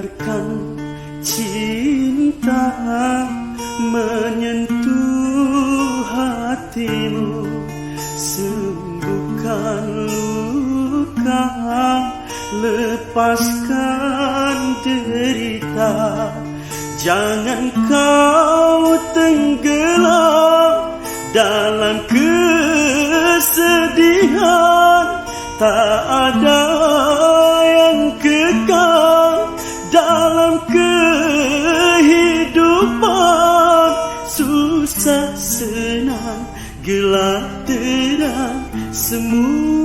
biarkan cinta menyentuh hatimu, sembuhkan luka, lepaskan derita. Jangan kau tenggelam dalam kesedihan, tak ada yang kekal dalam kehidupan. Susah senang, gelap terang, semua